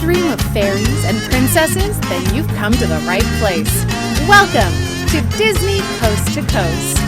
dream of fairies and princesses? Then you've come to the right place. Welcome to Disney Coast to Coast.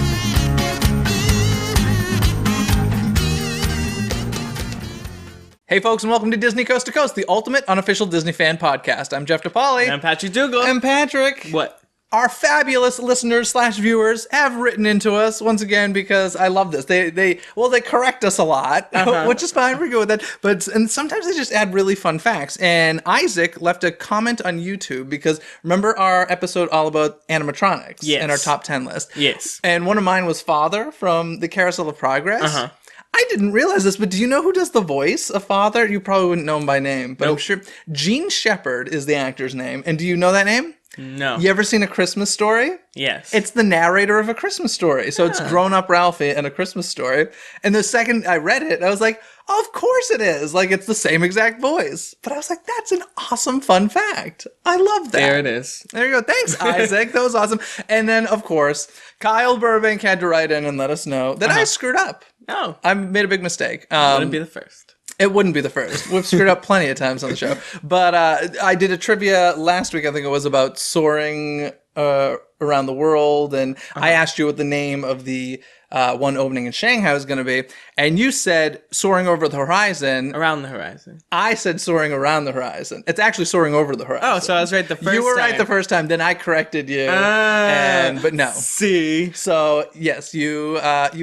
Hey folks, and welcome to Disney Coast to Coast, the ultimate unofficial Disney fan podcast. I'm Jeff DePaoli. And I'm Patrick Dougal. And Patrick. What? Our fabulous listeners / viewers have written into us once again because I love this. They correct us a lot, which is fine. We're good with that. And sometimes they just add really fun facts. And Isaac left a comment on YouTube because remember our episode all about animatronics in our top 10 list? Yes. And one of mine was Father from the Carousel of Progress. I didn't realize this, but do you know who does the voice of Father? You probably wouldn't know him by name, but I'm sure Gene Shepard is the actor's name. And do you know that name? No. You ever seen A Christmas Story? Yes. It's the narrator of A Christmas Story. So it's grown-up Ralphie in A Christmas Story. And the second I read it, I was like, oh, of course it is. Like, it's the same exact voice. But I was like, that's an awesome fun fact. I love that. There it is. There you go. Thanks, Isaac. That was awesome. And then, of course, Kyle Burbank had to write in and let us know that I screwed up. Oh. I made a big mistake. Wouldn't be the first. It wouldn't be the first. We've screwed up plenty of times on the show. But I did a trivia last week, I think it was, about soaring around the world. And I asked you what the name of the one opening in Shanghai was going to be. And you said soaring over the horizon. Around the horizon. I said soaring around the horizon. It's actually soaring over the horizon. Oh, so I was right the first time. You were right the first time. Then I corrected you. But no. See. So, yes, you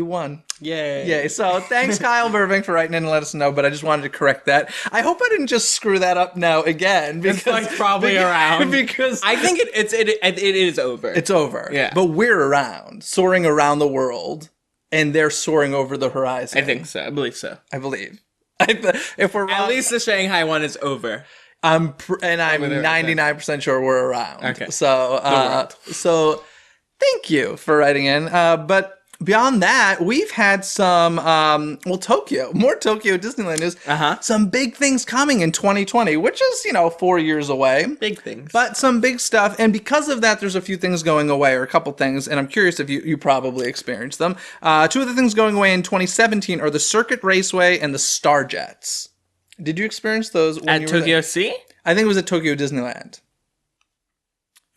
won. Yay. Yay. So thanks, Kyle Burbank, for writing in and let us know, but I just wanted to correct that. I hope I didn't just screw that up now again. Because, it's like probably around. Because I think it is over. It's over. Yeah. But we're around, soaring around the world, and they're soaring over the horizon. I think so. I believe so. I believe. If we're wrong, at least the Shanghai one is over. I'm 99% sure we're around. Okay. So thank you for writing in. But beyond that, we've had some, more Tokyo Disneyland news. Some big things coming in 2020, which is, 4 years away. Big things. But some big stuff. And because of that, there's a few things going away, or a couple things. And I'm curious if you probably experienced them. Two of the things going away in 2017 are the Circuit Raceway and the Starjets. Did you experience those when you were Tokyo there? Sea? I think it was at Tokyo Disneyland.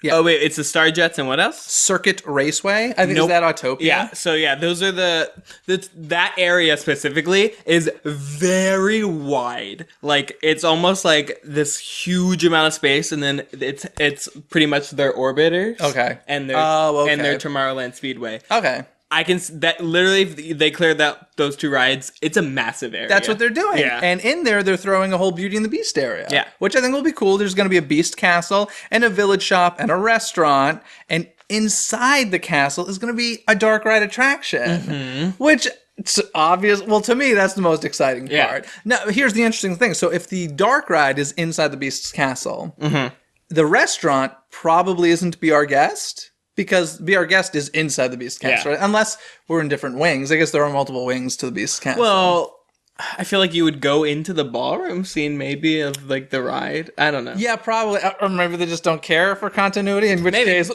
Yeah. Oh, wait, it's the Starjets and what else? Circuit Raceway? I think is that Autopia? Yeah, so those are that area specifically is very wide. Like, it's almost like this huge amount of space, and then it's pretty much their orbiters. Okay. And their Tomorrowland Speedway. Okay. That literally, they cleared those two rides. It's a massive area. That's what they're doing. Yeah. And in there, they're throwing a whole Beauty and the Beast area. Yeah. Which I think will be cool. There's going to be a Beast Castle and a village shop and a restaurant. And inside the castle is going to be a dark ride attraction. Which, it's obvious. Well, to me, that's the most exciting part. Now, here's the interesting thing. So if the dark ride is inside the Beast's castle, the restaurant probably isn't Be Our Guest. Because Be Our Guest is inside the Beast Castle, right? Unless we're in different wings. I guess there are multiple wings to the Beast Castle. Well, I feel like you would go into the ballroom scene maybe of like the ride. I don't know. Yeah, probably. Or maybe they just don't care for continuity, in which case,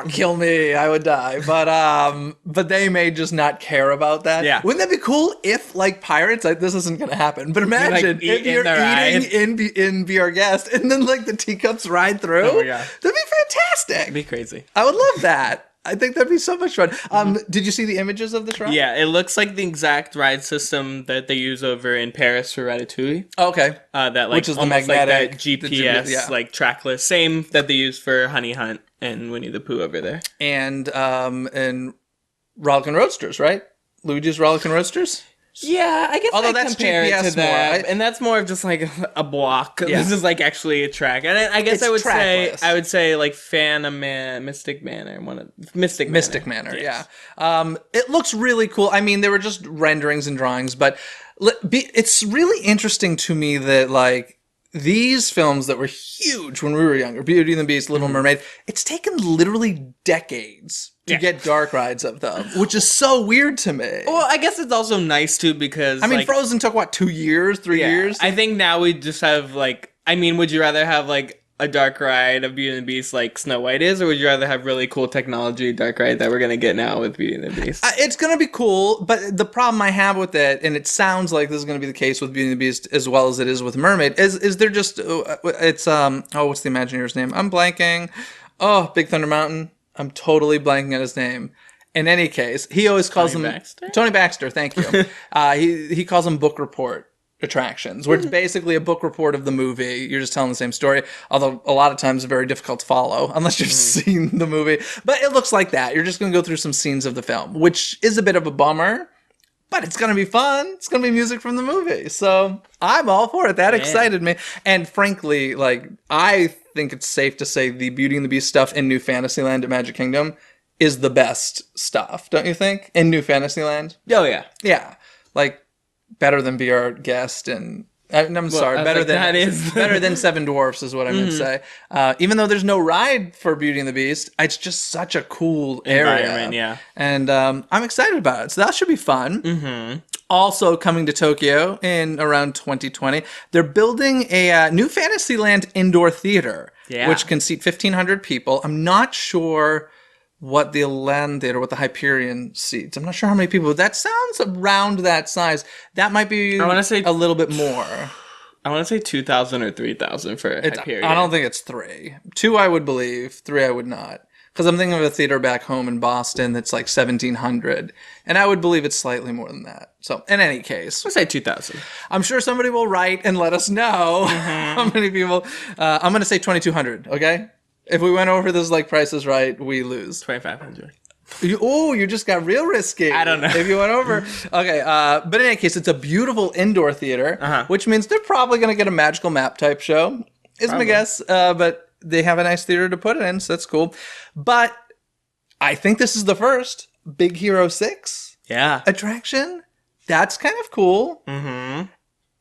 kill me, I would die. But they may just not care about that. Yeah. Wouldn't that be cool if, like Pirates, this isn't going to happen. But imagine if you're eating in Be Our Guest and then like the teacups ride through. Oh my God. That'd be fantastic. That'd be crazy. I would love that. I think that'd be so much fun. Did you see the images of this ride? Yeah, it looks like the exact ride system that they use over in Paris for Ratatouille. Okay. Which is the magnetic, like that GPS like trackless, same that they use for Honey Hunt and Winnie the Pooh over there. And Rollickin' Roadsters, right? Luigi's Rollickin' Roadsters? Yeah, I guess although I'd that's compare GPS it to that, more, right? And that's more of just like a block. Yeah. This is like actually a track, and I guess It's I would say like Mystic Manor, Mystic Manor, yes. Yeah. It looks really cool. I mean, they were just renderings and drawings, but it's really interesting to me that like these films that were huge when we were younger, Beauty and the Beast, Little Mermaid, it's taken literally decades to get dark rides of them, which is so weird to me. Well, I guess it's also nice too because I mean, Frozen took what, 2 years, 3 years? I think now we just have like, I mean, would you rather have like a dark ride of Beauty and the Beast like Snow White is, or would you rather have really cool technology dark ride that we're gonna get now with Beauty and the Beast? It's gonna be cool, but the problem I have with it, and it sounds like this is gonna be the case with Beauty and the Beast as well as it is with Mermaid, is they're just it's what's the Imagineer's name? I'm blanking. Oh, Big Thunder Mountain. I'm totally blanking on his name. In any case, he always calls Tony them Baxter? Tony Baxter. Thank you. He calls them book report attractions, where it's basically a book report of the movie. You're just telling the same story, although a lot of times it's very difficult to follow unless you've seen the movie. But it looks like that. You're just going to go through some scenes of the film, which is a bit of a bummer, but it's going to be fun. It's going to be music from the movie. So I'm all for it. That excited me. And frankly, like, I think it's safe to say the Beauty and the Beast stuff in New Fantasyland at Magic Kingdom is the best stuff, don't you think? In New Fantasyland? Oh yeah. Yeah. Like, better than Be Our Guest, and I'm sorry, better than Seven Dwarfs is what I meant to say. Even though there's no ride for Beauty and the Beast, it's just such a cool area. Yeah. And I'm excited about it. So that should be fun. Also coming to Tokyo in around 2020, they're building a new Fantasyland indoor theater, which can seat 1,500 people. I'm not sure what the Land Theater, what the Hyperion seats. I'm not sure how many people. That sounds around that size. That might be I want to say a little bit more. I want to say 2,000 or 3,000 for Hyperion. I don't think it's 3. 2 I would believe. 3 I would not. Because I'm thinking of a theater back home in Boston that's like 1,700. And I would believe it's slightly more than that. So in any case, I'll say 2,000. I'm sure somebody will write and let us know how many people. I'm going to say 2,200, okay? If we went over this like Price is Right, we lose. 2,500. You just got real risky. I don't know. If you went over. Okay, but in any case, it's a beautiful indoor theater, which means they're probably going to get a magical map type show, is my guess. But they have a nice theater to put it in, so that's cool. But I think this is the first Big Hero 6 attraction. That's kind of cool.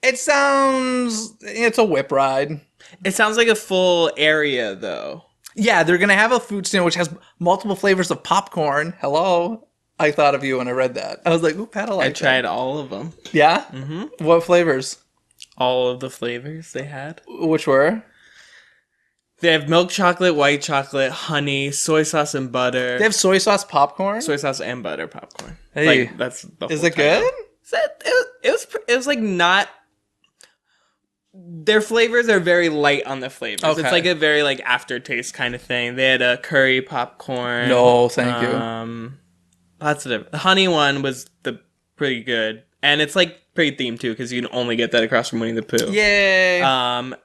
It's a whip ride. It sounds like a full area, though. Yeah, they're going to have a food stand which has multiple flavors of popcorn. Hello. I thought of you when I read that. I was like, ooh, Pat, I tried all of them. Yeah? What flavors? All of the flavors they had. Which were? They have milk chocolate, white chocolate, honey, soy sauce, and butter. They have soy sauce popcorn? Soy sauce and butter popcorn. Hey. Like, that's the Is whole it good? It was like not... Their flavors are very light on the flavors. Okay. It's like a very like aftertaste kind of thing. They had a curry popcorn. No, thank you. Lots of different. The honey one was pretty good, and it's like pretty themed too because you can only get that across from Winnie the Pooh. Yay!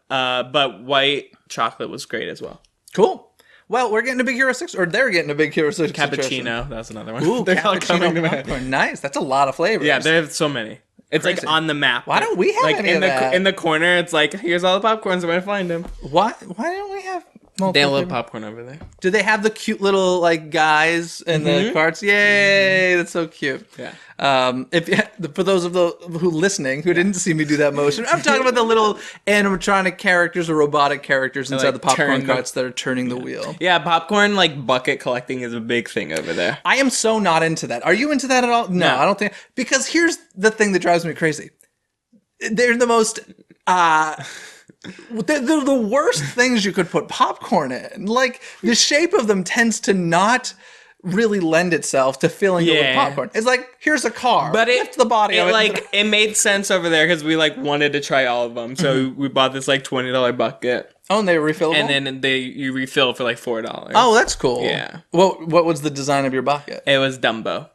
But white chocolate was great as well. Cool. Well, we're getting a Big Hero 6, or they're getting a Big Hero 6 Cappuccino, that's another one. Ooh, they're all coming to popcorn. mind. Nice. That's a lot of flavors. Yeah, they have so many. It's Crazy. like on the map. Why don't we have like any in of the that? in the corner? It's like here's all the popcorns. Where to find them? Why don't we have multiple They have a little flavors? popcorn over there. Do they have the cute little like guys in the carts? Yay! That's so cute. Yeah. For those of who listening who didn't see me do that motion, I'm talking about the little animatronic characters or robotic characters inside like, the popcorn turn the- carts that are turning the wheel. Yeah, popcorn like bucket collecting is a big thing over there. I am so not into that. Are you into that at all? No, I don't think. Because here's the thing that drives me crazy. They're the most. They're the worst things you could put popcorn in. Like, the shape of them tends to not really lend itself to filling it with popcorn. It's like, here's a car. But lift the body of it. It made sense over there because we like wanted to try all of them. So we bought this like $20 bucket. Oh, and they refillable? And then you refill for like $4. Oh, that's cool. Yeah. What was the design of your bucket? It was Dumbo.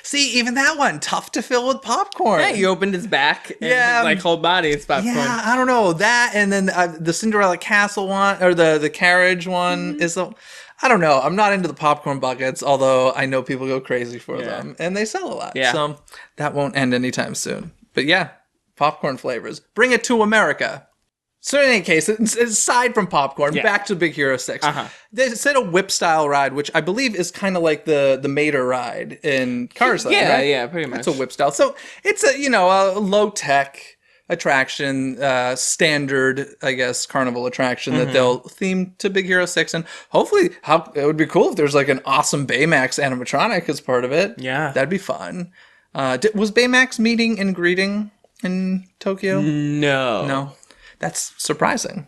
See, even that one, tough to fill with popcorn. Yeah, you opened his back and his like whole body is popcorn. Yeah, I don't know. That and then the Cinderella Castle one, or the carriage one is the... I don't know. I'm not into the popcorn buckets, although I know people go crazy for them. And they sell a lot. Yeah. So that won't end anytime soon. But yeah, popcorn flavors. Bring it to America. So in any case, aside from popcorn, back to Big Hero 6. They said a whip-style ride, which I believe is kind of like the Mater ride in Cars. Right? Yeah, pretty much. It's a whip-style. So it's a low-tech attraction, standard, I guess, carnival attraction that they'll theme to Big Hero 6. And hopefully, it would be cool if there's like an awesome Baymax animatronic as part of it. Yeah. That'd be fun. Was Baymax meeting and greeting in Tokyo? No. No. That's surprising.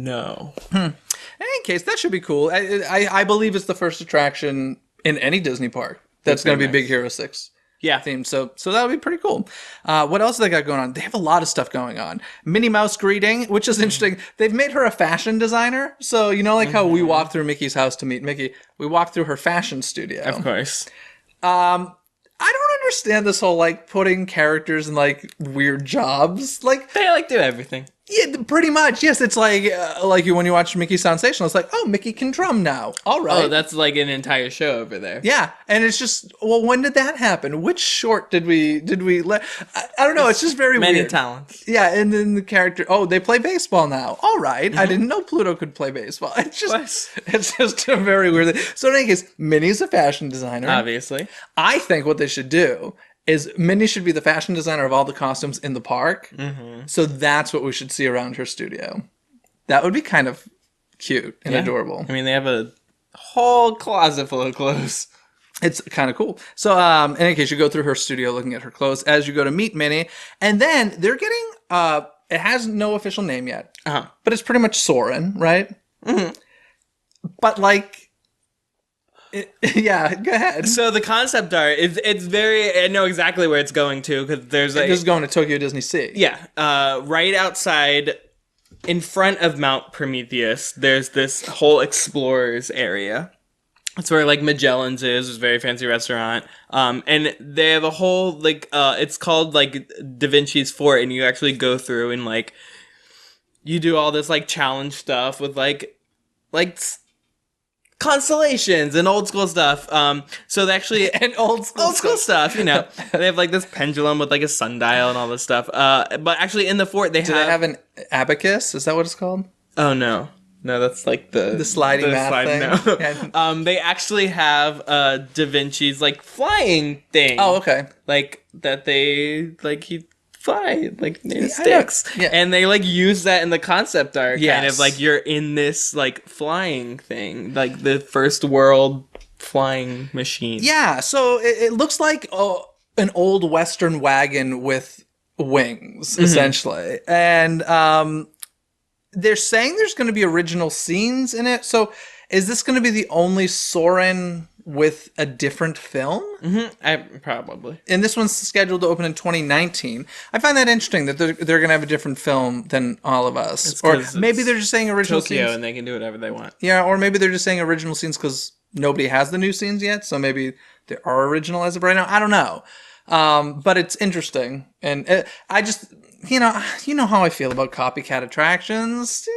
No. In any case, that should be cool. I believe it's the first attraction in any Disney park that's going to be nice. Big Hero 6 Yeah. themed. So that would be pretty cool. What else they got going on? They have a lot of stuff going on. Minnie Mouse greeting, which is interesting. They've made her a fashion designer. So, you know, like how we walk through Mickey's house to meet Mickey, we walk through her fashion studio. Of course. I don't understand this whole, like, putting characters in, like, weird jobs. Like, They like do everything. yeah, pretty much. Yes, it's like when you watch Mickey Sensational, it's like, oh, Mickey can drum now. All right. Oh, that's like an entire show over there. Yeah, and it's just, well, when did that happen? Which short did we let? I don't know. It's just very Many weird. talents. Yeah, and then the character. Oh, they play baseball now. All right, I didn't know Pluto could play baseball. It's just a very weird thing. So in any case, Minnie's a fashion designer. Obviously. I think what they should do is Minnie should be the fashion designer of all the costumes in the park. So that's what we should see around her studio. That would be kind of cute and adorable. I mean, they have a whole closet full of clothes. It's kind of cool. So in any case, you go through her studio looking at her clothes as you go to meet Minnie. And then they're getting, it has no official name yet, but it's pretty much Soarin', right? But like, yeah, go ahead. So the concept art, it's very, I know exactly where it's going to, because there's like... This is going to Tokyo Disney Sea. Yeah, right outside, in front of Mount Prometheus, there's this whole explorers area. It's where, like, Magellan's is. It's a very fancy restaurant. And they have a whole, like, it's called, like, Da Vinci's Fort, and you actually go through and, like, you do all this, like, challenge stuff with, like constellations and old school stuff. So they actually And old school stuff, you know. They have like this pendulum with like a sundial and all this stuff. But actually in the fort they Do they have an abacus? Is that what it's called? Oh no. No, that's like the sliding math thing. No. Yeah. They actually have Da Vinci's like flying thing. Oh, okay. Like that they like he fly like I sticks. know. Yeah. And they like use that in the concept art. Yes. Kind of like you're in this like flying thing, like the first world flying machine. Yeah, so it looks like an old Western wagon with wings, essentially. And they're saying there's going to be original scenes in it. So is this going to be the only Soarin' with a different film? Probably. And this one's scheduled to open in 2019. I find that interesting that they're going to have a different film than All of Us. Or maybe they're just saying original Tokyo scenes. and they can do whatever they want. Yeah, or maybe they're just saying original scenes because nobody has the new scenes yet. So maybe they are original as of right now. I don't know. But it's interesting. And I just, you know how I feel about copycat attractions.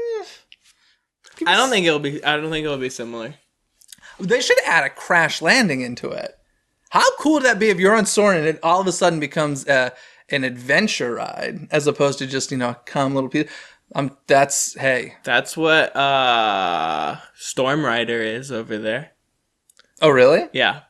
I don't think it'll be similar. They should add a crash landing into it. How cool would that be if you're on Soarin' and it all of a sudden becomes an adventure ride as opposed to just, calm little piece. That's what Storm Rider is over there. Oh, really? Yeah,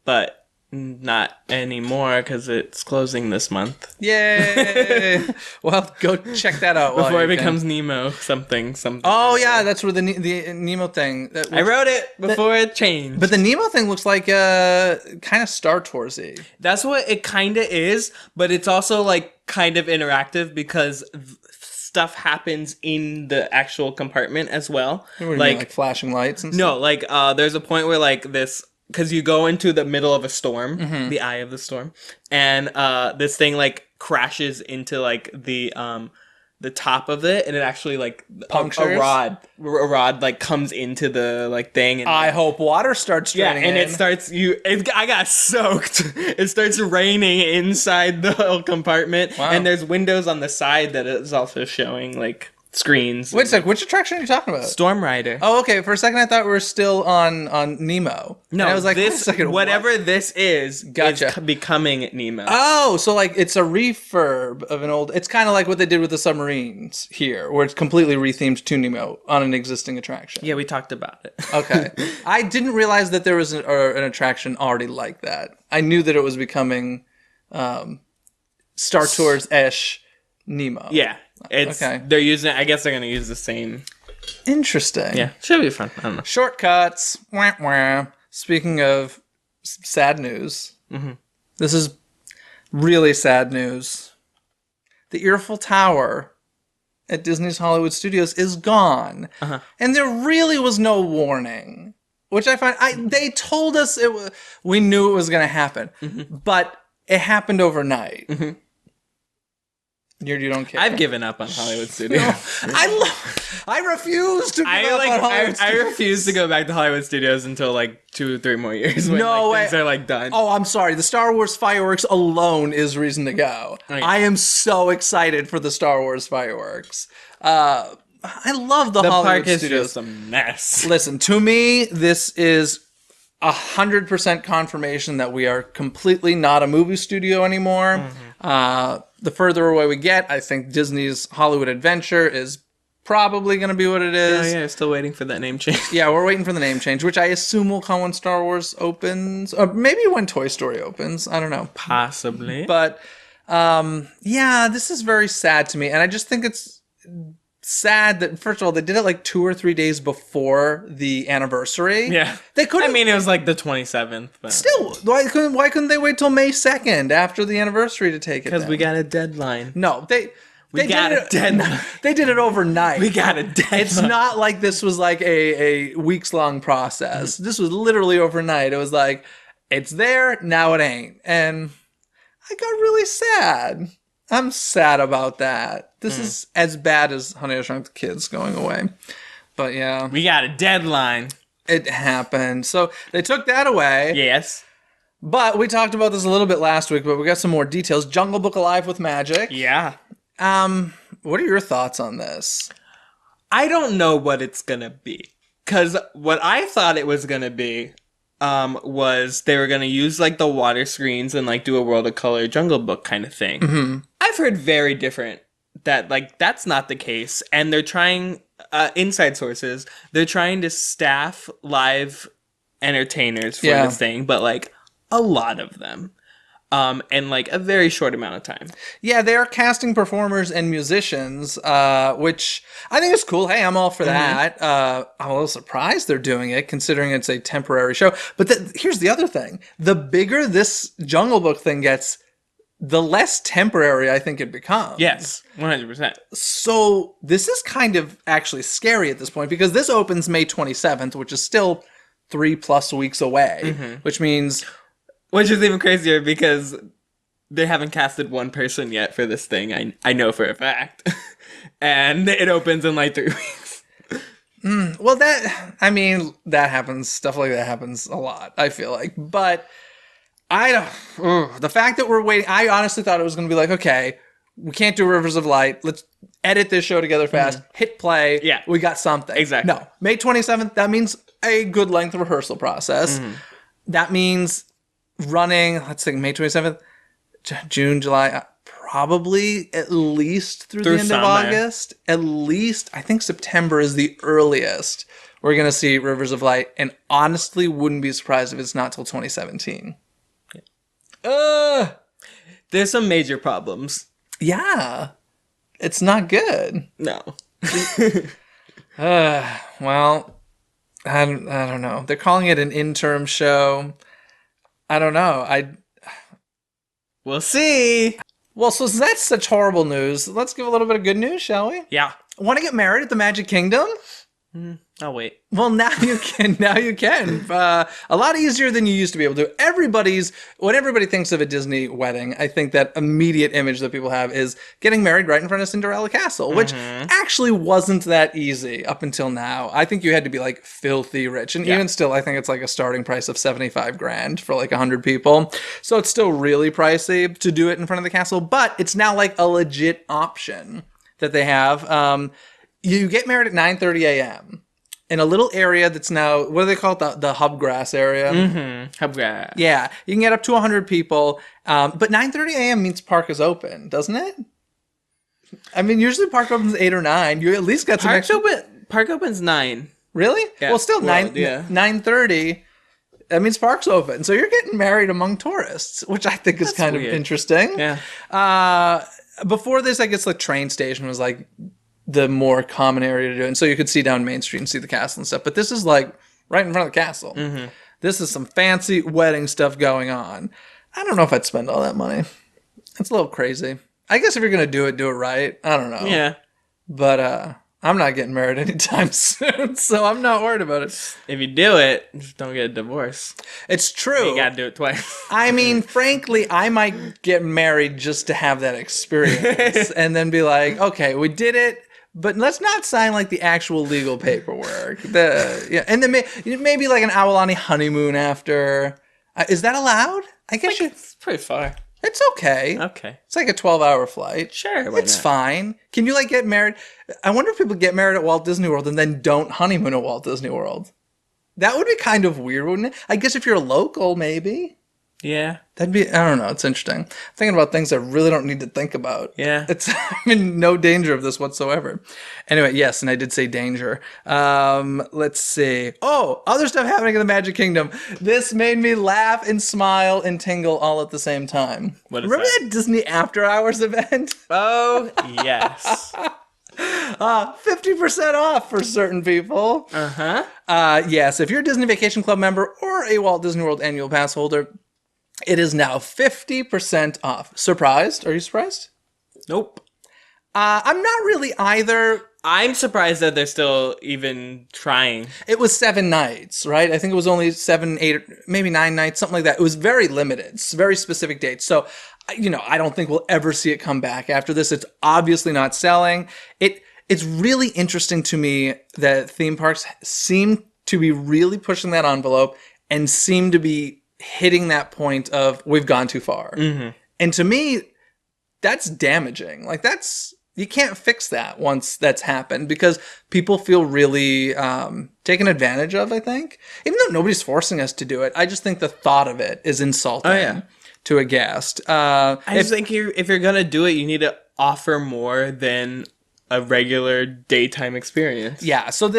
but not anymore because it's closing this month. Yay! Well, go check that out Before it becomes Nemo something. Oh yeah, that's where the Nemo thing. I wrote it before it changed. But the Nemo thing looks like kind of Star Toursy. That's what it kind of is, but it's also like kind of interactive because stuff happens in the actual compartment as well. What do you mean, like flashing lights and stuff? No, like there's a point where like this. Because you go into the middle of a storm, the eye of the storm, and this thing like crashes into like the top of it, and it actually like punctures. A rod like comes into the like thing. And, I hope water starts draining. Yeah, and it starts. I got soaked. It starts raining inside the whole compartment, and there's windows on the side that is also showing like screens. Wait a sec, which attraction are you talking about? Storm Rider. Oh, okay. For a second, I thought we were still on Nemo. No, and I was like, this, wait a second, whatever this is, gotcha. is becoming Nemo. Oh, so like it's a refurb of an old. It's kind of like what they did with the submarines here, where it's completely rethemed to Nemo on an existing attraction. Yeah, we talked about it. Okay, I didn't realize that there was an attraction already like that. I knew that it was becoming Star Tours-ish Nemo. Yeah. It's okay. They're using. I guess they're gonna use the same. Interesting. Yeah, should be fun. I don't know. Shortcuts. Wah, wah. Speaking of sad news, this is really sad news. The Earfell Tower at Disney's Hollywood Studios is gone. And there really was no warning, which I find, they told us we knew it was going to happen, but it happened overnight. You don't care. I've given up on Hollywood Studios. I refuse to give up on Hollywood Studios. I refuse to go back to Hollywood Studios until like 2 or 3 more years. When, No way. Things are like done. Oh, I'm sorry. The Star Wars fireworks alone is reason to go. Okay. I am so excited for the Star Wars fireworks. I love the Hollywood park is Studios. just a mess. Listen, to me, this is 100% confirmation that we are completely not a movie studio anymore. The further away we get, I think Disney's Hollywood Adventure is probably going to be what it is. Yeah, still waiting for that name change. Yeah, we're waiting for the name change, which I assume will come when Star Wars opens. Or maybe when Toy Story opens. I don't know. Possibly. But, yeah, this is very sad to me. And I just think it's sad that, first of all, they did it like 2 or 3 days before the anniversary. Yeah. They couldn't. I mean, it was like the 27th. But Still, why couldn't they wait till May 2nd after the anniversary to take it? because we got a deadline. No, they got did a deadline. They did it overnight. We got a deadline. It's not like this was like a weeks-long process. This was literally overnight. It was like, it's there, now it ain't. And I got really sad. I'm sad about that. This is as bad as Honey, I Shrunk the Kids going away. But yeah, We got a deadline. it happened. So they took that away. Yes. But we talked about this a little bit last week, but we got some more details. Jungle Book Alive with Magic. Yeah. What are your thoughts on this? I don't know what it's gonna be. Because what I thought it was gonna be was they were gonna use like the water screens and like do a World of Color Jungle Book kind of thing. I've heard very different that like that's not the case, and they're trying inside sources. They're trying to staff live entertainers for this thing, but like a lot of them. In like a very short amount of time. Yeah, they are casting performers and musicians, which I think is cool. Hey, I'm all for that. I'm a little surprised they're doing it, considering it's a temporary show. But here's the other thing. The bigger this Jungle Book thing gets, the less temporary I think it becomes. Yes, 100%. So this is kind of actually scary at this point, because this opens May 27th, which is still 3+ weeks away, which means... Which is even crazier because they haven't casted one person yet for this thing. I know for a fact. And it opens in like 3 weeks. Well, that happens. Stuff like that happens a lot, I feel like. But the fact that we're waiting, I honestly thought it was going to be like, okay, we can't do Rivers of Light. Let's edit this show together fast. Hit play. Yeah. We got something. Exactly. No, May 27th, that means a good length rehearsal process. That means running, let's think, May 27th, June, July, probably at least through the end of August. At least, I think September is the earliest we're going to see Rivers of Light, and honestly wouldn't be surprised if it's not till 2017. There's some major problems. Yeah. It's not good. No. Well, I don't know. They're calling it an interim show. I don't know. We'll see. Well, so that's such horrible news. Let's give a little bit of good news, shall we? Yeah. Want to get married at the Magic Kingdom? I'll wait. Well, now you can. Now you can. A lot easier than you used to be able to. When everybody thinks of a Disney wedding, I think that immediate image that people have is getting married right in front of Cinderella Castle, which actually wasn't that easy up until now. I think you had to be like filthy rich, and even still, I think it's like a starting price of $75,000 for like 100 people. So it's still really pricey to do it in front of the castle, but it's now like a legit option that they have. You get married at 9:30 a.m. in a little area that's now, what do they call it? The Hubgrass area? Hubgrass. Yeah. You can get up to 100 people. But 9:30 a.m. means park is open, doesn't it? I mean, usually park opens 8 or 9. You at least got some Park opens 9. Really? Yeah. Well, still 9:30. That means park's open. So you're getting married among tourists, which I think is kind of interesting. Yeah. Before this, I guess the train station was like the more common area to do it. And so you could see down Main Street and see the castle and stuff. But this is like right in front of the castle. This is some fancy wedding stuff going on. I don't know if I'd spend all that money. It's a little crazy. I guess if you're going to do it right. I don't know. Yeah. But I'm not getting married anytime soon, so I'm not worried about it. If you do it, just don't get a divorce. It's true. You gotta do it twice. I mean, frankly, I might get married just to have that experience and then be like, okay, we did it, but let's not sign like the actual legal paperwork. And then maybe like an Awalani honeymoon after. Is that allowed? I guess It's pretty far. it's okay. Okay. It's like a 12-hour flight. Sure, why It's not? fine. Can you like get married? I wonder if people get married at Walt Disney World and then don't honeymoon at Walt Disney World. That would be kind of weird, wouldn't it? I guess if you're a local, maybe. Yeah. That'd be, I don't know, it's interesting. Thinking about things I really don't need to think about. Yeah. I'm in no danger of this whatsoever. Anyway, yes, and I did say danger. Let's see. Oh, other stuff happening in the Magic Kingdom. This made me laugh and smile and tingle all at the same time. What is Remember that? Disney After Hours event? Oh, yes. 50% off for certain people. Uh-huh. Yes, if you're a Disney Vacation Club member or a Walt Disney World annual pass holder, it is now 50% off. Surprised? Are you surprised? Nope. I'm not really either. I'm surprised that they're still even trying. It was 7 nights, right? I think it was only 7, 8, maybe 9 nights, something like that. It was very limited, very specific dates. So, I don't think we'll ever see it come back after this. It's obviously not selling. It's really interesting to me that theme parks seem to be really pushing that envelope and seem to be hitting that point of we've gone too far. Mm-hmm. And to me, that's damaging. Like you can't fix that once that's happened because people feel really taken advantage of, I think. Even though nobody's forcing us to do it, I just think the thought of it is insulting to a guest. I just think if you're going to do it, you need to offer more than a regular daytime experience. Yeah, so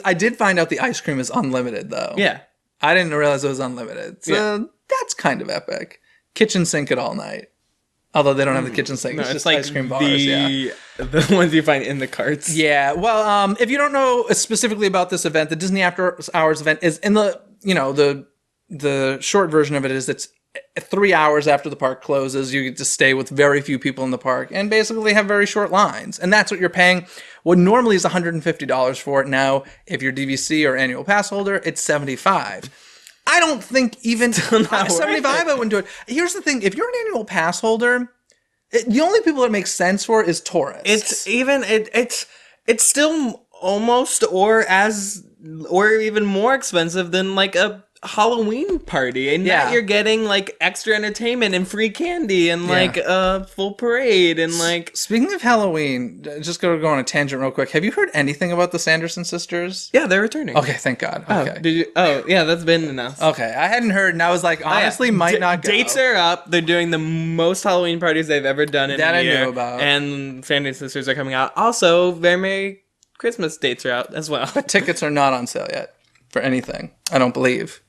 I did find out the ice cream is unlimited, though. Yeah. I didn't realize it was unlimited. So that's kind of epic. Kitchen sink it all night. Although they don't have the kitchen sink. It's just like ice cream bars, the ones you find in the carts. Yeah, well, if you don't know specifically about this event, the Disney After Hours event is in the short version of it is it's 3 hours after the park closes. You get to stay with very few people in the park and basically have very short lines. And that's what you're paying. What normally is $150 for it. Now, if you're DVC or annual pass holder, it's $75. I don't think even $75 I wouldn't do it. Here's the thing. If you're an annual pass holder, the only people it makes sense for is tourists. It's still almost or even more expensive than like a Halloween party, and now you're getting like extra entertainment and free candy and like a full parade and like. Speaking of Halloween, just go on a tangent real quick. Have you heard anything about the Sanderson sisters? Yeah, they're returning. Okay, thank God. Okay. Oh, did you? Oh, yeah, that's been announced. Okay, I hadn't heard, and I was like, honestly, might not go. Dates are up. They're doing the most Halloween parties they've ever done in a year. That I knew about. And Sanderson sisters are coming out. Also, very Merry Christmas dates are out as well. Tickets are not on sale yet for anything. I don't believe.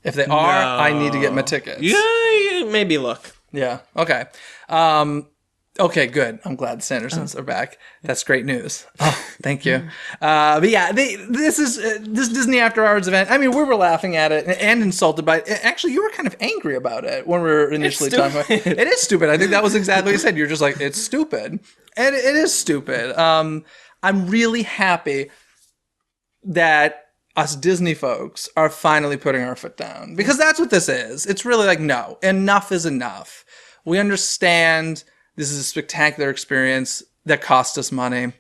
If they are, I need to get my tickets. Yeah, maybe look. Yeah. Okay. Okay, good. I'm glad the Sandersons are back. That's great news. Oh, thank you. But yeah, this Disney After Hours event. I mean, we were laughing at it and insulted by it. Actually, you were kind of angry about it when we were initially talking about it. It is stupid. I think that was exactly what you said. You're just like, it's stupid. And it is stupid. I'm really happy that us Disney folks are finally putting our foot down. Because that's what this is. It's really like, no, enough is enough. We understand this is a spectacular experience that cost us money,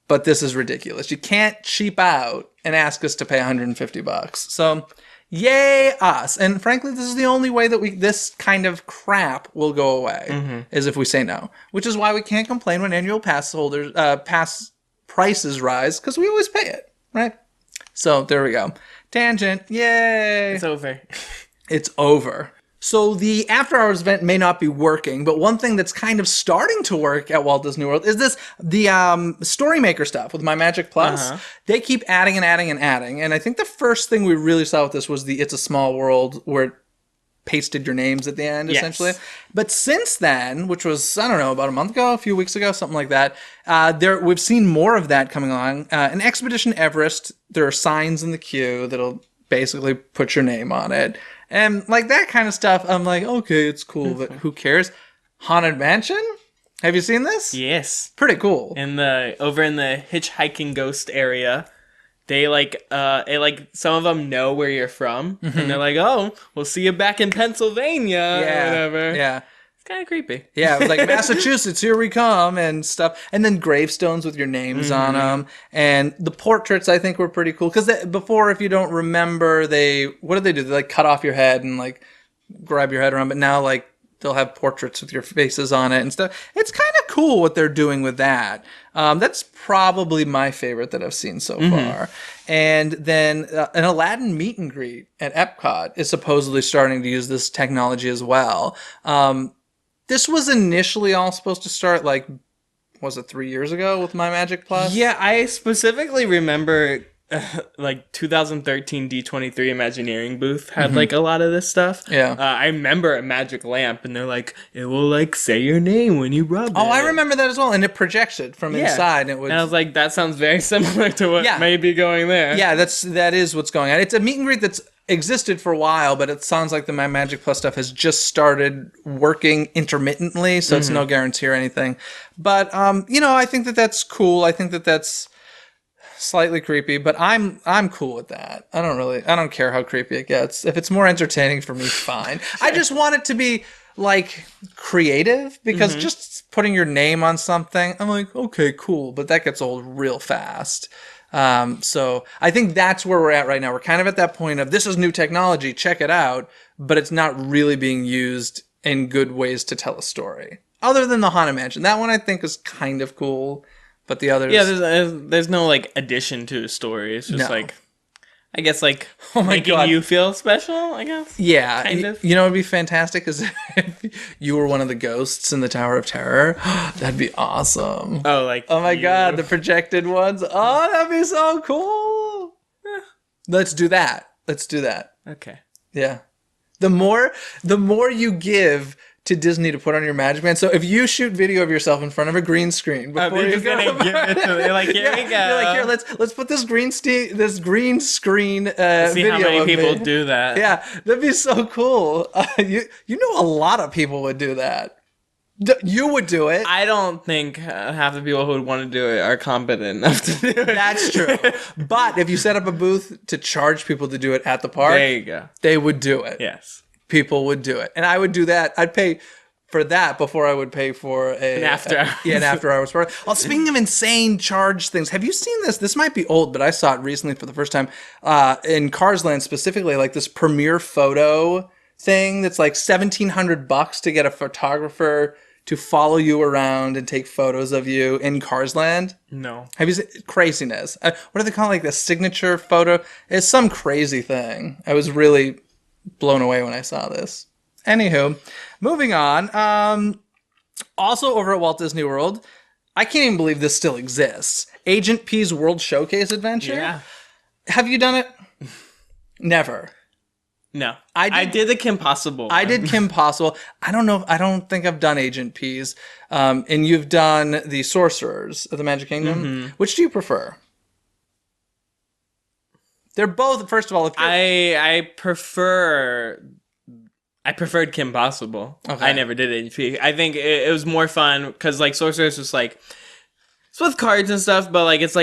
but this is ridiculous. You can't cheap out and ask us to pay $150. So, yay us. And frankly, this is the only way that this kind of crap will go away, is if we say no. Which is why we can't complain when annual pass holders, pass prices rise, because we always pay it, right? So there we go. Tangent. Yay. It's over. It's over. So the After Hours event may not be working, but one thing that's kind of starting to work at Walt Disney World is the StoryMaker stuff with MyMagic Plus. They keep adding and adding and adding. And I think the first thing we really saw with this was the It's a Small World, where it pasted your names at the end, essentially. But since then, which was, I don't know, about a month ago, a few weeks ago, something like that, we've seen more of that coming along. In Expedition Everest, there are signs in the queue that'll basically put your name on it. And like that kind of stuff, I'm like, okay, it's cool, but who cares? Haunted Mansion? Have you seen this? Yes. Pretty cool. Over in the hitchhiking ghost area, they some of them know where you're from, and they're like, "Oh, we'll see you back in Pennsylvania," or whatever. Yeah. It's kind of creepy. Yeah, it was like Massachusetts, here we come, and stuff. And then gravestones with your names on them. And the portraits, I think, were pretty cool. Because before, if you don't remember, what did they do? They like cut off your head and like grab your head around. But now, like, they'll have portraits with your faces on it and stuff. It's kind of cool what they're doing with that. That's probably my favorite that I've seen so far. And then an Aladdin meet and greet at Epcot is supposedly starting to use this technology as well. This was initially all supposed to start, like, was it 3 years ago with MyMagic Plus? Yeah, I specifically remember, like, 2013 D23 Imagineering booth had, like, a lot of this stuff. Yeah. I remember a magic lamp, and they're like, it will, like, say your name when you rub it. Oh, I remember that as well. And it projects it from inside. And I was like, that sounds very similar to what may be going there. Yeah, that is what's going on. It's a meet and greet that's existed for a while, but it sounds like the MyMagic Plus stuff has just started working intermittently, so it's no guarantee or anything. But I think that's cool. I think that's slightly creepy, but I'm cool with that. I don't care how creepy it gets. If it's more entertaining for me, fine. I just want it to be like creative, because just putting your name on something, I'm like, okay, cool, but that gets old real fast. So I think that's where we're at right now. We're kind of at that point of, this is new technology, check it out, but it's not really being used in good ways to tell a story. Other than the Haunted Mansion. That one I think is kind of cool, but the others... Yeah, there's no, like, addition to the story. It's just, like, I guess, like, making you feel special, I guess? Yeah. Kind of. You know what would be fantastic is if you were one of the ghosts in the Tower of Terror. That'd be awesome. Oh, like... Oh my god, the projected ones. Oh, that'd be so cool. Let's do that. Okay. Yeah. The more you give to Disney to put on your Magic Band. So if you shoot video of yourself in front of a green screen before you go, give it to me. Like, here we go. You're like, here, let's put this green screen See video how many of people me. do that. Yeah, that'd be so cool. You know a lot of people would do that. You would do it. I don't think half the people who would want to do it are competent enough to do it. That's true. But if you set up a booth to charge people to do it at the park, there you go. They would do it. Yes. People would do it. And I would do that. I'd pay for that before I would pay for an after hours. An after hours party. Well, speaking of insane charge things, have you seen this? This might be old, but I saw it recently for the first time in Cars Land specifically, like this premiere photo thing that's like $1,700 to get a photographer to follow you around and take photos of you in Cars Land. No. Have you seen craziness? What do they call it? Like the signature photo? It's some crazy thing. I was really blown away when I saw this. Anywho, moving on. Also over at Walt Disney World, I can't even believe this still exists. Agent P's World Showcase Adventure? Yeah. Have you done it? Never. No. I did the Kim Possible one. I did Kim Possible. I don't think I've done Agent P's. And you've done the Sorcerers of the Magic Kingdom. Which do you prefer? They're both, first of all, I preferred Kim Possible. Okay. I never did HP. I think it was more fun because, like, Sorcerers was like, it's with cards and stuff, but like it's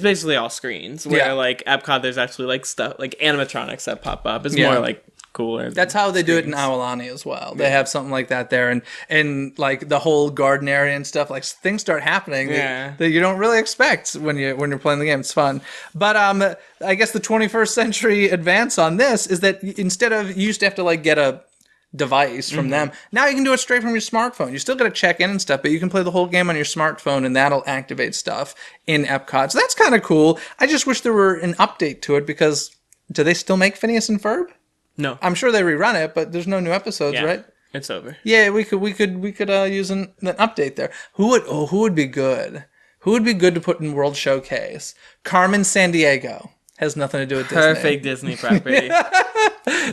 basically all screens. Where like Epcot, there's actually like stuff like animatronics that pop up. It's more like cooler. That's how they do it in Aulani as well. They have something like that there, and like the whole garden area and stuff. Like things start happening that you don't really expect when you're playing the game. It's fun, but I guess the 21st century advance on this is that instead of you used to have to like get a device from them, now you can do it straight from your smartphone. You still got to check in and stuff, but you can play the whole game on your smartphone, and that'll activate stuff in Epcot. So that's kind of cool. I just wish there were an update to it, because do they still make Phineas and Ferb? No. I'm sure they rerun it, but there's no new episodes, right? It's over. Yeah, we could use an update there. Who would be good? Who would be good to put in World Showcase? Carmen Sandiego. Has nothing to do with Disney. Perfect Disney property.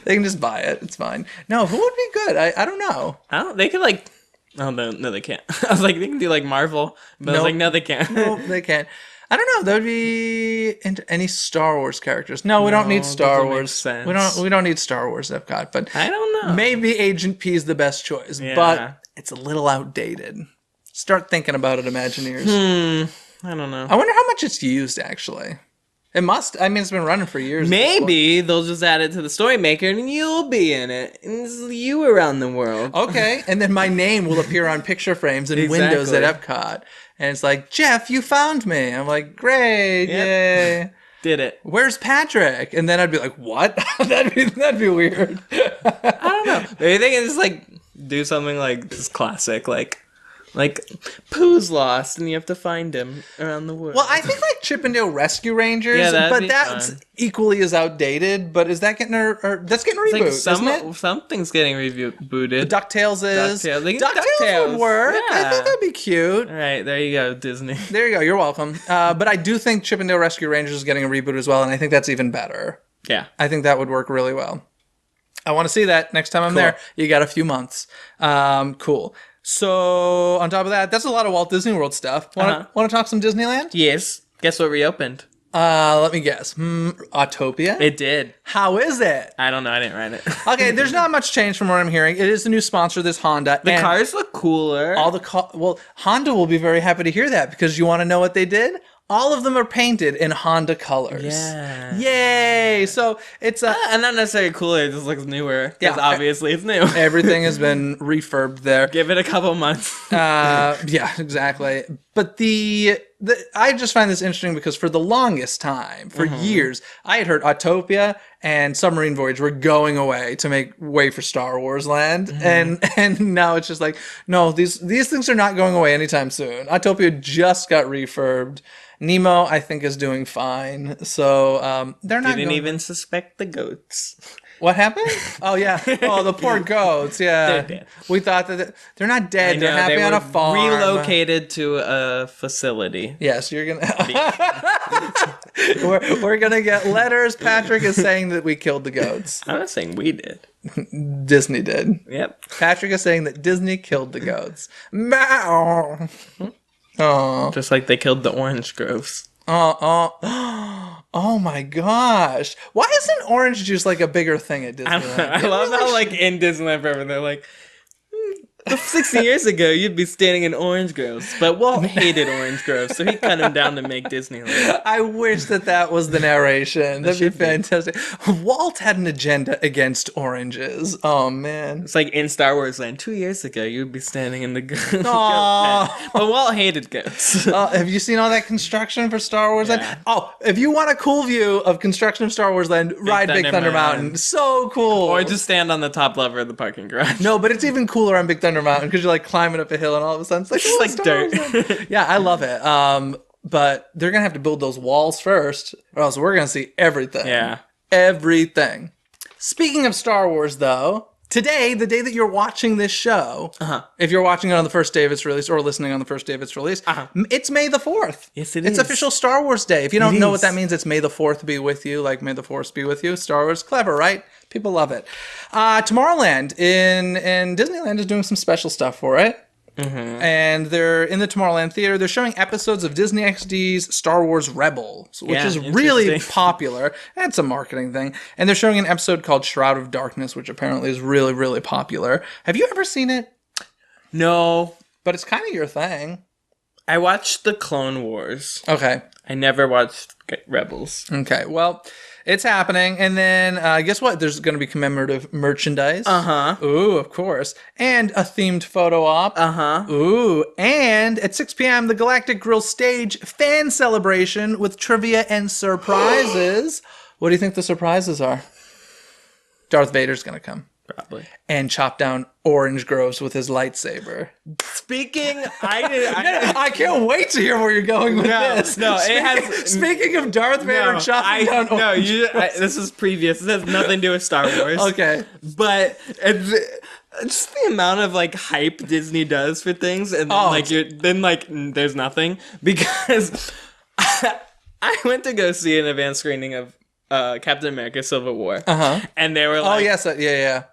They can just buy it. It's fine. No, who would be good? I don't know. They could like... Oh, no, they can't. I was like, they can do like Marvel. But I was like, no, they can't. No, they can't. I don't know. That would be any Star Wars characters. No, we don't need Star Wars. Sense. We don't need Star Wars Epcot. But I don't know. Maybe Agent P is the best choice, but it's a little outdated. Start thinking about it, Imagineers. I don't know. I wonder how much it's used, actually. It must. I mean, it's been running for years. Maybe they'll just add it to the StoryMaker and you'll be in it. And this is you around the world. Okay, and then my name will appear on picture frames and windows at Epcot. And it's like, Jeff, you found me. I'm like, great, yay. Did it. Where's Patrick? And then I'd be like, what? that'd be weird. I don't know. Maybe they can just, like, do something like this classic, like Pooh's lost and you have to find him around the world. Well, I think like Chippendale Rescue Rangers, but that's fun. Equally as outdated. But is that getting that's getting a reboot? Isn't it? Something's getting rebooted. DuckTales is. DuckTales would work. Yeah. I think that'd be cute. All right, there you go, Disney. There you go. You're welcome. But I do think Chippendale Rescue Rangers is getting a reboot as well, and I think that's even better. Yeah, I think that would work really well. I want to see that next time I'm there. You got a few months. Cool. So, on top of that, that's a lot of Walt Disney World stuff. Want to talk some Disneyland? Yes. Guess what reopened? Let me guess. Autopia? It did. How is it? I don't know. I didn't write it. Okay, there's not much change from what I'm hearing. It is the new sponsor, this Honda. The cars look cooler. Well, Honda will be very happy to hear that because you want to know what they did? All of them are painted in Honda colors. Yeah. Yay! So it's and not necessarily cooler. It just looks newer. Because obviously it's new. Everything has been refurbed there. Give it a couple months. Yeah, exactly. But I just find this interesting because for the longest time, for years, I had heard Autopia and Submarine Voyage were going away to make way for Star Wars Land, and now it's just like, no, these things are not going away anytime soon. Autopia just got refurbed. Nemo, I think, is doing fine. So they're not. Didn't even suspect the goats. What happened? Oh yeah. Oh, the poor goats. Yeah. They're dead. We thought that they're not dead. They're happy on a farm. Relocated to a facility. Yes, you're gonna. we're gonna get letters. Patrick is saying that we killed the goats. I'm not saying we did. Disney did. Yep. Patrick is saying that Disney killed the goats. Meow. Oh. Just like they killed the orange groves. Oh my gosh. Why isn't orange juice like a bigger thing at Disneyland? I love how like in Disneyland Forever they're like, 60 years ago you'd be standing in orange groves. But Walt hated orange groves, so he cut him down to make Disneyland. I wish that was the narration. That'd be fantastic. Walt had an agenda against oranges. Oh man. It's like in Star Wars Land, 2 years ago you'd be standing in the goat pen. But Walt hated goats. Have you seen all that construction for Star Wars Land? Oh, if you want a cool view of construction of Star Wars Land, ride Big Thunder Mountain. So cool. Or just stand on the top level of the parking garage. No, but it's even cooler on Big Thunder Mountain because you're like climbing up a hill and all of a sudden it's like, it's like dirt. Yeah, I love it. But they're gonna have to build those walls first, or else we're gonna see everything. Yeah, everything. Speaking of Star Wars, though, today, the day that you're watching this show, if you're watching it on the first day of its release or listening on the first day of its release, it's May the 4th. Yes, it is. It's official Star Wars Day. If you don't know what that means, it's May the 4th be with you, like May the Force be with you. Star Wars, clever, right? People love it. Tomorrowland in Disneyland is doing some special stuff for it. And they're in the Tomorrowland Theater. They're showing episodes of Disney XD's Star Wars Rebels, which is really popular. That's a marketing thing. And they're showing an episode called Shroud of Darkness, which apparently is really, really popular. Have you ever seen it? No. But it's kind of your thing. I watched the Clone Wars. Okay. I never watched Rebels. Okay, well, it's happening. And then, guess what? There's going to be commemorative merchandise. Ooh, of course. And a themed photo op. Ooh, and at 6 p.m., the Galactic Grill Stage fan celebration with trivia and surprises. What do you think the surprises are? Darth Vader's going to come. Probably. And chop down orange groves with his lightsaber. Speaking, I can't wait to hear where you're going with this. No, Speaking of Darth Vader chopping down orange groves. This is previous. This has nothing to do with Star Wars. Okay. But just the amount of like hype Disney does for things, and then there's nothing, because I went to go see an advanced screening of Captain America: Civil War, and they were like, "Oh yes, yeah."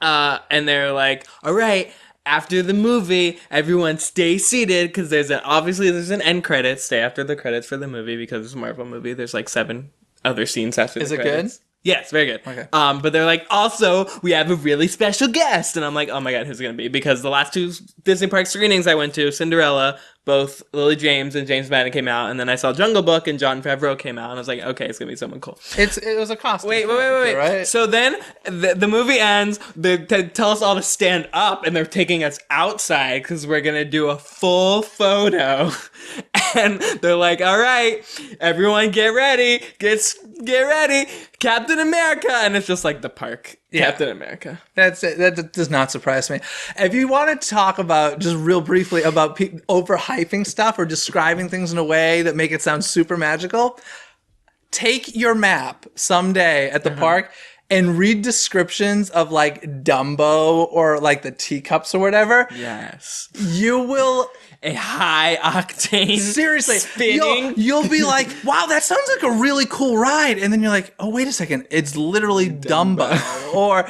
And they're like, all right, after the movie, everyone stay seated, because there's an end credits. Stay after the credits for the movie, because it's a Marvel movie. There's like 7 other scenes after the credits. Is it good? Yes, very good. Okay. But they're like, also, we have a really special guest. And I'm like, oh my god, who's it going to be? Because the last 2 Disney Park screenings I went to, Cinderella, both Lily James and James Madden came out. And then I saw Jungle Book and Jon Favreau came out. And I was like, okay, it's going to be someone cool. It was a costume. Wait. Right? So then the movie ends. They tell us all to stand up, and they're taking us outside because we're going to do a full photo. And they're like, all right, everyone get ready. Get ready. Captain America. And it's just like the park. Yeah. Captain America. That's it. That does not surprise me. If you want to talk about, just real briefly, about overhyping stuff or describing things in a way that make it sound super magical, take your map someday at the park and read descriptions of like Dumbo or like the teacups or whatever. Yes. You will... A high octane Seriously, spinning. you'll be like, wow, that sounds like a really cool ride. And then you're like, oh, wait a second. It's literally Dumbo. Or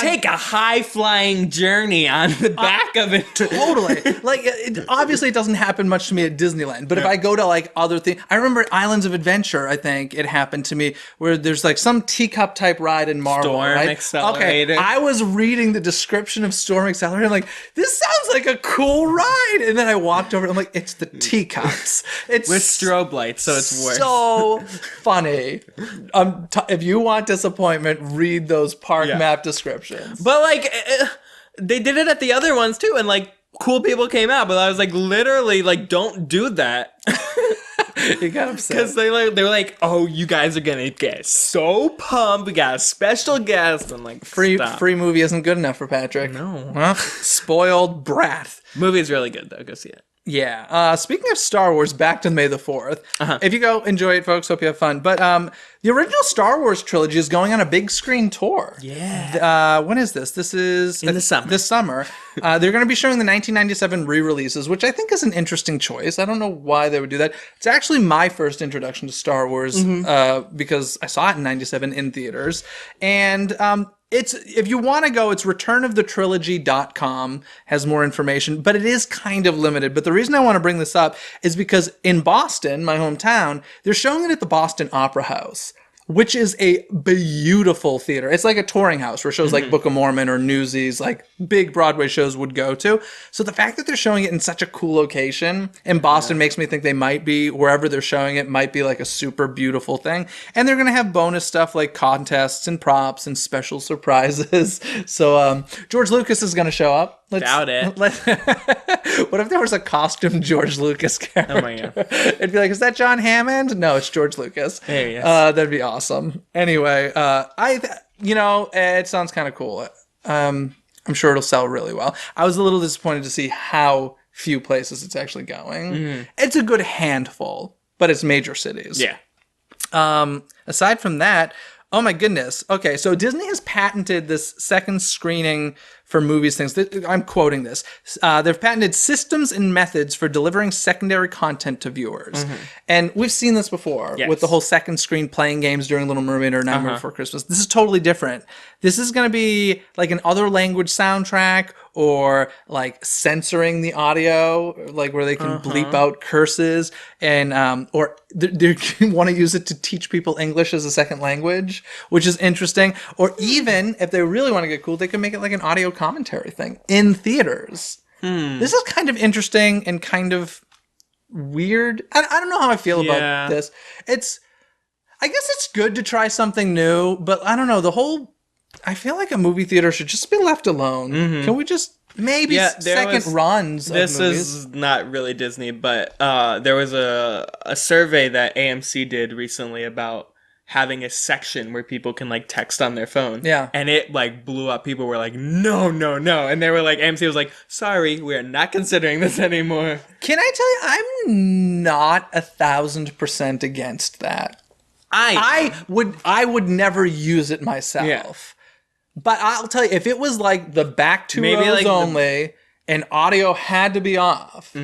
Take a high flying journey on the back of it. Totally. Like, obviously, it doesn't happen much to me at Disneyland. But if I go to like other things, I remember at Islands of Adventure, I think it happened to me, where there's like some teacup type ride in Marvel. Storm right? Accelerator. Okay, I was reading the description of Storm Accelerator. I'm like, this sounds like a cool ride. And then I walked over and I'm like, it's the teacups. It's With strobe lights, so it's worse. so funny. If you want disappointment, read those park map descriptions. But like, they did it at the other ones too, and like cool people came out. But I was like, literally, like, don't do that. You got upset because they were like, oh, you guys are gonna get so pumped. We got a special guest. I'm like, free stop. movie isn't good enough for Patrick. No. Well, spoiled brat. Movie is really good though. Go see it. Yeah. Speaking of Star Wars, back to May the 4th. If you go, enjoy it, folks. Hope you have fun. But the original Star Wars trilogy is going on a big screen tour. Yeah. When is this? This is in the summer. This summer. They're going to be showing the 1997 re-releases, which I think is an interesting choice. I don't know why they would do that. It's actually my first introduction to Star Wars because I saw it in 97 in theaters. And if you want to go, it's returnofthetrilogy.com has more information, but it is kind of limited. But the reason I want to bring this up is because in Boston, my hometown, they're showing it at the Boston Opera House, which is a beautiful theater. It's like a touring house where shows like Book of Mormon or Newsies, like big Broadway shows would go to. So the fact that they're showing it in such a cool location in Boston makes me think they might be, wherever they're showing it, might be like a super beautiful thing. And they're going to have bonus stuff like contests and props and special surprises. So George Lucas is going to show up. Doubt it. What if there was a costume George Lucas character? Oh my god. It'd be like, is that John Hammond? No, it's George Lucas. There he is. That'd be awesome. Anyway, it sounds kind of cool. I'm sure it'll sell really well. I was a little disappointed to see how few places it's actually going. It's a good handful, but it's major cities. Yeah. Aside from that, oh my goodness. Okay, so Disney has patented this second screening for movies things. I'm quoting this. They've patented systems and methods for delivering secondary content to viewers. And we've seen this before with the whole second screen playing games during Little Mermaid or Nightmare Before Christmas. This is totally different. This is going to be like an other language soundtrack or like censoring the audio, like where they can bleep out curses and or they want to use it to teach people English as a second language, which is interesting. Or even if they really want to get cool, they can make it like an audio commentary thing in theaters. This is kind of interesting and kind of weird. I don't know how I feel about this. I guess it's good to try something new, but I don't know. I feel like a movie theater should just be left alone. Can we just maybe second runs of This movies? is not really Disney, but there was a survey that AMC did recently about having a section where people can like text on their phone. Yeah. And it like blew up. People were like, no. And they were like, AMC was like, sorry, we are not considering this anymore. Can I tell you, I'm not 1,000% against that. I would never use it myself. Yeah. But I'll tell you, if it was like the back two Maybe rows like only and audio had to be off,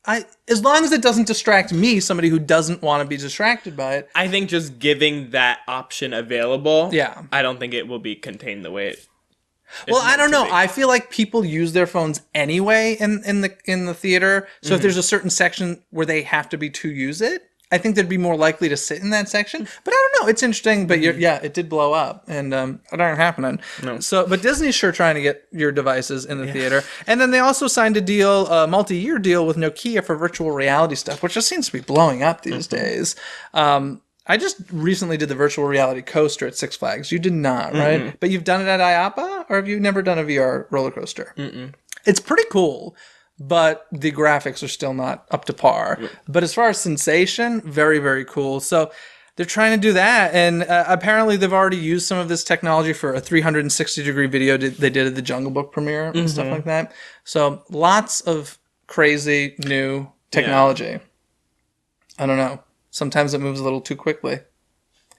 as long as it doesn't distract me, somebody who doesn't want to be distracted by it. I think just giving that option available, Yeah. I don't think it will be contained the way it Well, I don't meant to know. be. I feel like people use their phones anyway in the theater. So if there's a certain section where they have to be to use it, I think they'd be more likely to sit in that section. But I don't know. It's interesting. But it did blow up, and it aren't happening. No. So, but Disney's sure trying to get your devices in the theater. And then they also signed a deal, a multi-year deal with Nokia for virtual reality stuff, which just seems to be blowing up these days. I just recently did the virtual reality coaster at Six Flags. You did not, right? But you've done it at IAPA, or have you never done a VR roller coaster? It's pretty cool. But the graphics are still not up to par. But as far as sensation, very, very cool. So they're trying to do that. And apparently they've already used some of this technology for a 360-degree video they did at the Jungle Book premiere and stuff like that. So lots of crazy new technology. I don't know. Sometimes it moves a little too quickly.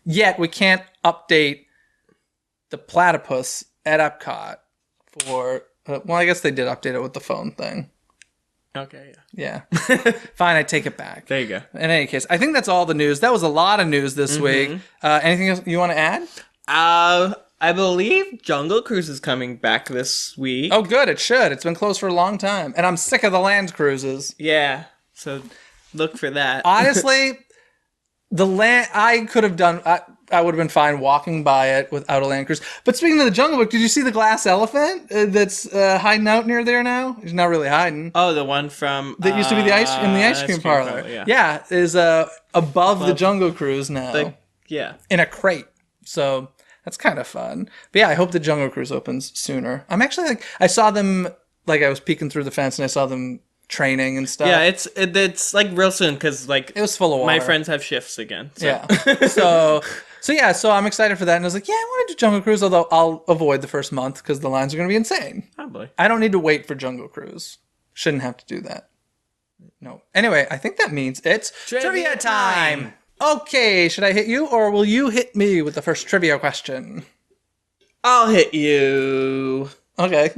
Yet we can't update the platypus at Epcot for... well, I guess they did update it with the phone thing. Okay, Yeah. Fine, I take it back. There you go. In any case, I think that's all the news. That was a lot of news this week. Anything else you want to add? I believe Jungle Cruise is coming back this week. Oh, good. It should. It's been closed for a long time. And I'm sick of the land cruises. Yeah, so look for that. Honestly, the land... I could have done... I would have been fine walking by it without a land cruise. But speaking of the Jungle Book, did you see the glass elephant that's hiding out near there now? He's not really hiding. Oh, the one from... That used to be the ice cream parlor. Yeah, is above the Jungle Cruise now. In a crate. So that's kind of fun. But yeah, I hope the Jungle Cruise opens sooner. I'm actually I saw them, I was peeking through the fence and I saw them training and stuff. Yeah, it's real soon because it was full of water. My friends have shifts again. So. Yeah. So I'm excited for that. And I was like, yeah, I want to do Jungle Cruise, although I'll avoid the first month because the lines are going to be insane. Probably. I don't need to wait for Jungle Cruise. Shouldn't have to do that. No. Anyway, I think that means it's trivia time. Okay, should I hit you or will you hit me with the first trivia question? I'll hit you. Okay.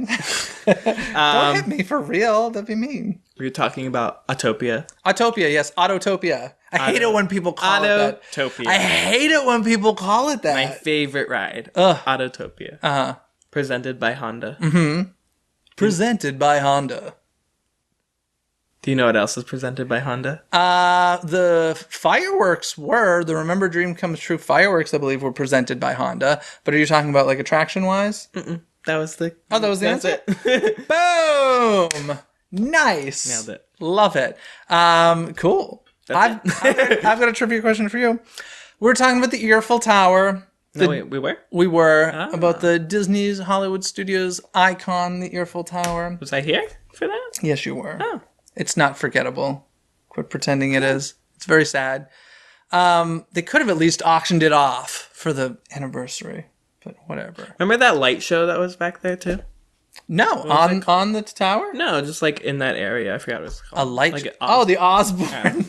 Don't hit me for real. That'd be mean. We were talking about Autopia. Autopia, yes. Autotopia. I hate it when people call it that. Autopia. I hate it when people call it that. My favorite ride. Autotopia. Uh-huh. Presented by Honda. Presented by Honda. Do you know what else is presented by Honda? The fireworks the Remember Dream Comes True fireworks, I believe, were presented by Honda. But are you talking about attraction-wise? That was the... Oh, that was the answer? Boom! Nice. Nailed it. Love it. Cool. I've got a trivia question for you. We're talking about the Earfell Tower. We were? We were. About the Disney's Hollywood Studios icon, the Earfell Tower. Was I here for that? Yes, you were. Oh. It's not forgettable. Quit pretending it is. It's very sad. They could have at least auctioned it off for the anniversary, but whatever. Remember that light show that was back there too? No, on the tower? No, just in that area. I forgot what it was called. A light show? The Osborne.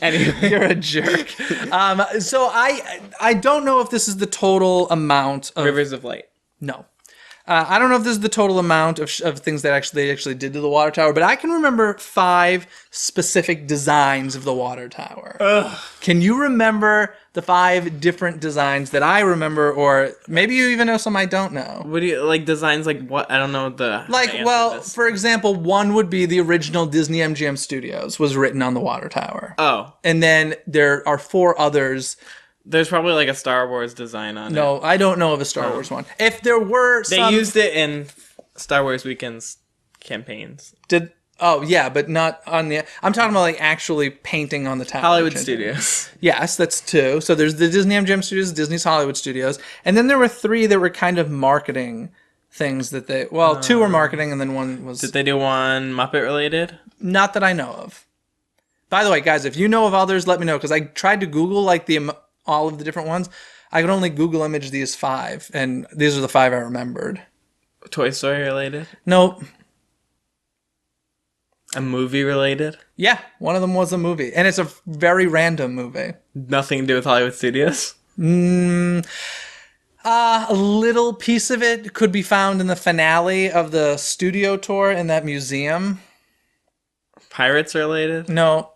Anyway. You're a jerk. So I don't know if this is the total amount of... Rivers of Light. No. I don't know if this is the total amount of things that they actually did to the water tower, but I can remember 5 specific designs of the water tower. Ugh. Can you remember the 5 different designs that I remember, or maybe you even know some I don't know? What do you designs what? I don't know the for example, one would be the original Disney MGM Studios was written on the water tower. Oh. And then there are 4 others. There's probably a Star Wars design on it. No, I don't know of a Star Wars one. If there were They used it in Star Wars Weekend's campaigns. But not on the... I'm talking about actually painting on the tower. Hollywood Studios. Yes, that's 2. So there's the Disney MGM Studios, Disney's Hollywood Studios. And then there were 3 that were kind of marketing things that they... Well, 2 were marketing and then 1 was... Did they do one Muppet related? Not that I know of. By the way, guys, if you know of others, let me know. Because I tried to Google all of the different ones. I could only Google image these 5, and these are the 5 I remembered. Toy Story related? Nope. A movie related? Yeah, one of them was a movie, and it's a very random movie. Nothing to do with Hollywood Studios? A little piece of it could be found in the finale of the studio tour in that museum. Pirates related? No.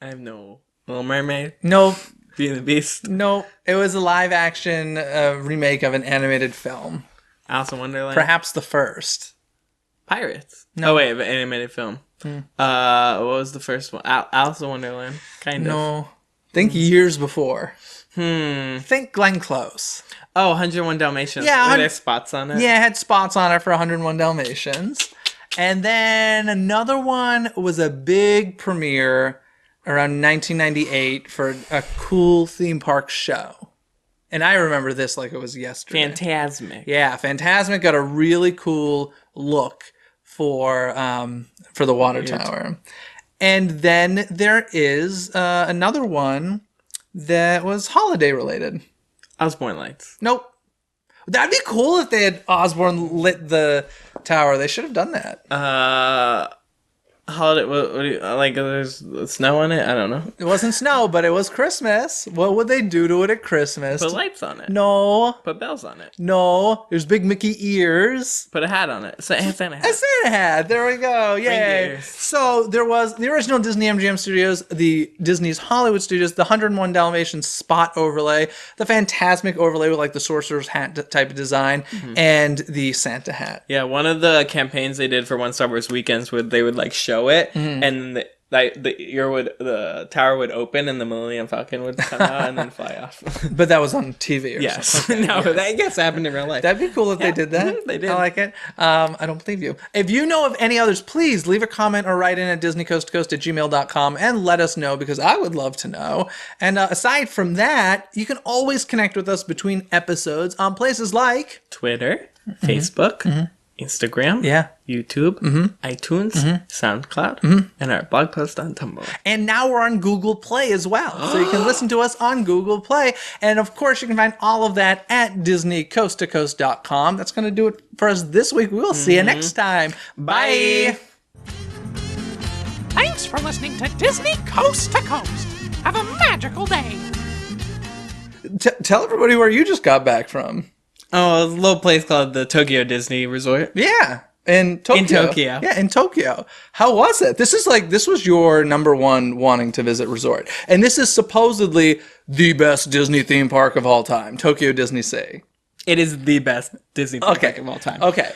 I have no... Little Mermaid? Nope. Beauty and the Beast? Nope. It was a live-action remake of an animated film. Alice in Wonderland? Perhaps the first. Pirates? No. Oh, wait, an animated film. What was the first one? Alice in Wonderland. Kind of. No. Think years before. Think Glenn Close. Oh, 101 Dalmatians. Yeah, Were there spots on it? Yeah, it had spots on it for 101 Dalmatians. And then another one was a big premiere around 1998 for a cool theme park show. And I remember this like it was yesterday. Fantasmic. Yeah, Fantasmic got a really cool look for the water tower. And then there is another one that was holiday related. Osborne Lights. Nope. That'd be cool if they had Osborne lit the tower. They should have done that. Holiday, what do you, like, there's snow on it? I don't know. It wasn't snow, but it was Christmas. What would they do to it at Christmas? Put lights on it. No. Put bells on it. No. There's big Mickey ears. Put a hat on it. Santa hat. A Santa hat. There we go. Yay. Reindeers. So there was the original Disney MGM Studios, the Disney's Hollywood Studios, the 101 Dalmatians spot overlay, the Fantasmic overlay with like the sorcerer's hat type of design, and the Santa hat. Yeah, one of the campaigns they did for One Star Wars Weekends would they would like show it, and the tower would open and the Millennium Falcon would come out and then fly off. But that was on TV or Yes, something. no, that I guess happened in real life. That'd be cool if they did that. They did. I like it. I don't believe you. If you know of any others, please leave a comment or write in at DisneyCoastToCoast@gmail.com and let us know because I would love to know. And aside from that, you can always connect with us between episodes on places like Twitter, Facebook, Instagram, YouTube, iTunes, SoundCloud, and our blog post on Tumblr. And now we're on Google Play as well. So you can listen to us on Google Play. And of course, you can find all of that at DisneyCoastToCoast.com. That's going to do it for us this week. We will see you next time. Bye. Thanks for listening to Disney Coast to Coast. Have a magical day. Tell everybody where you just got back from. Oh, a little place called the Tokyo Disney Resort. Yeah. In Tokyo. In Tokyo. Yeah, in Tokyo. How was it? This was your number one wanting to visit resort. And this is supposedly the best Disney theme park of all time, Tokyo Disney Sea. It is the best Disney park of all time. Okay.